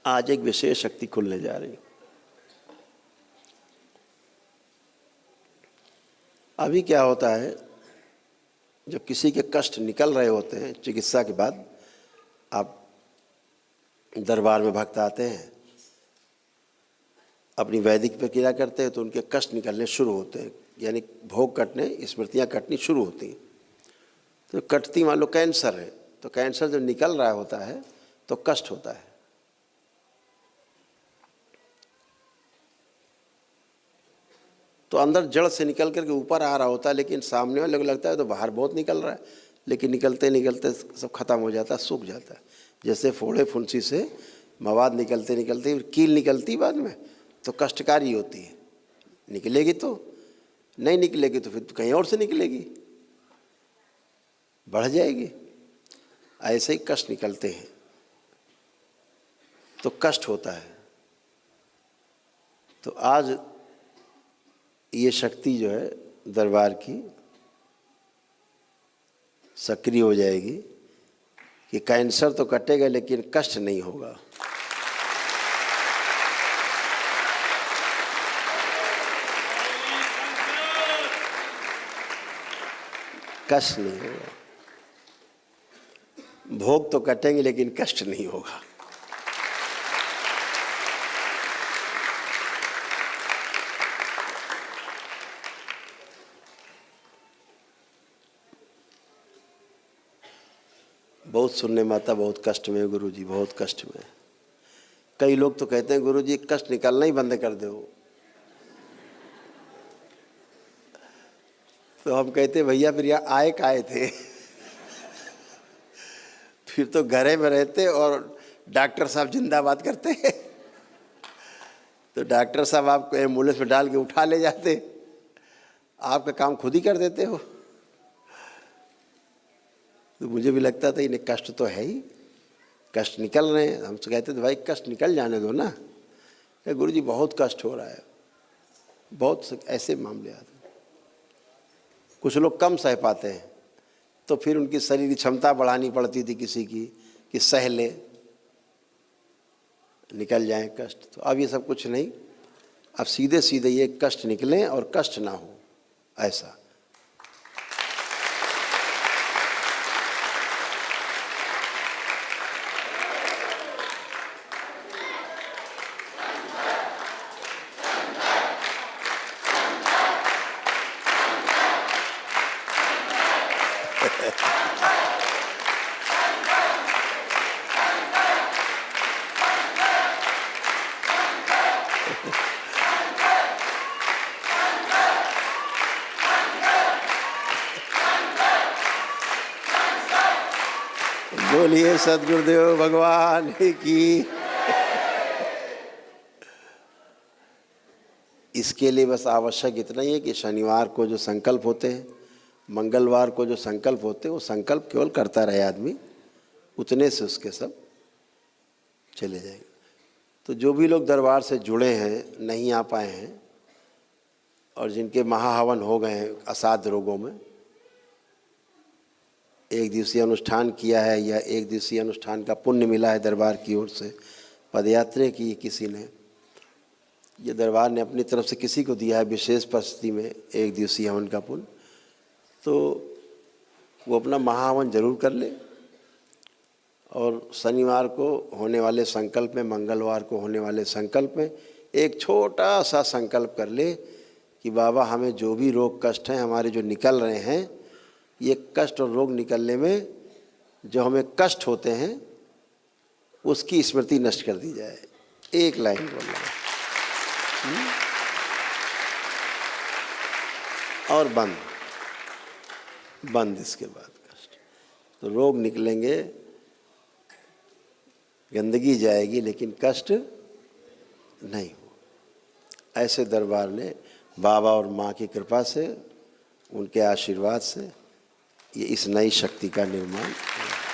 आज एक विशेष शक्ति खुलने जा रही है। अभी क्या होता है, जब किसी के कष्ट निकल रहे होते हैं चिकित्सा के बाद, आप दरबार में भक्त आते हैं, अपनी वैदिक प्रक्रिया करते हैं तो उनके कष्ट निकलने शुरू होते हैं, यानी भोग कटने, स्मृतियाँ कटनी शुरू होती हैं। तो कटती, मान लो कैंसर है, तो कैंसर जब निकल रहा होता है तो कष्ट होता है। तो अंदर जड़ से निकल करके ऊपर आ रहा होता है, लेकिन सामने वाले को लगता है तो बाहर बहुत निकल रहा है, लेकिन निकलते निकलते सब खत्म हो जाता है, सूख जाता है। जैसे फोड़े फुंसी से मवाद निकलते निकलते कील निकलती बाद में तो कष्टकारी होती है, निकलेगी तो नहीं, निकलेगी तो फिर तो कहीं और से निकलेगी, बढ़ जाएगी। ऐसे ही कष्ट निकलते हैं तो कष्ट होता है। तो आज ये शक्ति जो है दरबार की सक्रिय हो जाएगी कि कैंसर तो कटेगा लेकिन कष्ट नहीं होगा। कष्ट नहीं होगा। भोग तो कटेंगे लेकिन कष्ट नहीं होगा। बहुत सुनने में आता, बहुत कष्ट में गुरुजी, बहुत कष्ट में। कई लोग तो कहते हैं गुरुजी कष्ट निकलना ही बंद कर दो। तो हम कहते भैया फिर यहाँ आए काहे थे? फिर तो घरे में रहते और डॉक्टर साहब जिंदाबाद करते। तो डॉक्टर साहब आपको एम्बुलेंस में डाल के उठा ले जाते, आपका काम खुद ही कर देते हो। तो मुझे भी लगता था इन्हें कष्ट तो है ही, कष्ट निकल रहे हैं। हम तो कहते थे भाई कष्ट निकल जाने दो ना। गुरुजी बहुत कष्ट हो रहा है, बहुत ऐसे मामले आते हैं। कुछ लोग कम सह पाते हैं तो फिर उनकी शरीर की क्षमता बढ़ानी पड़ती थी किसी की कि सह ले, निकल जाए कष्ट। तो अब ये सब कुछ नहीं, अब सीधे सीधे ये कष्ट निकलें और कष्ट ना हो, ऐसा। बोलिए सद्गुरुदेव भगवान की। इसके लिए बस आवश्यक इतना ही है कि शनिवार को जो संकल्प होते हैं, मंगलवार को जो संकल्प होते हैं, वो संकल्प केवल करता रहे आदमी, उतने से उसके सब चले जाएंगे। तो जो भी लोग दरबार से जुड़े हैं, नहीं आ पाए हैं और जिनके महाहवन हो गए हैं असाध्य रोगों में, एक दिवसीय अनुष्ठान किया है या एक दिवसीय अनुष्ठान का पुण्य मिला है दरबार की ओर से, पदयात्रा की किसी ने, ये दरबार ने अपनी तरफ से किसी को दिया है विशेष परिस्थिति में एक दिवसीय हवन का पुण्य, तो वो अपना महाहवन जरूर कर ले। और शनिवार को होने वाले संकल्प में, मंगलवार को होने वाले संकल्प में एक छोटा सा संकल्प कर ले कि बाबा हमें जो भी रोग कष्ट हैं हमारे जो निकल रहे हैं, ये कष्ट और रोग निकलने में जो हमें कष्ट होते हैं उसकी स्मृति नष्ट कर दी जाए। एक लाइन बोलना और बंद इसके बाद कष्ट। तो रोग निकलेंगे, गंदगी जाएगी, लेकिन कष्ट नहीं हो। ऐसे दरबार ने बाबा और माँ की कृपा से, उनके आशीर्वाद से ये इस नई शक्ति का निर्माण किया।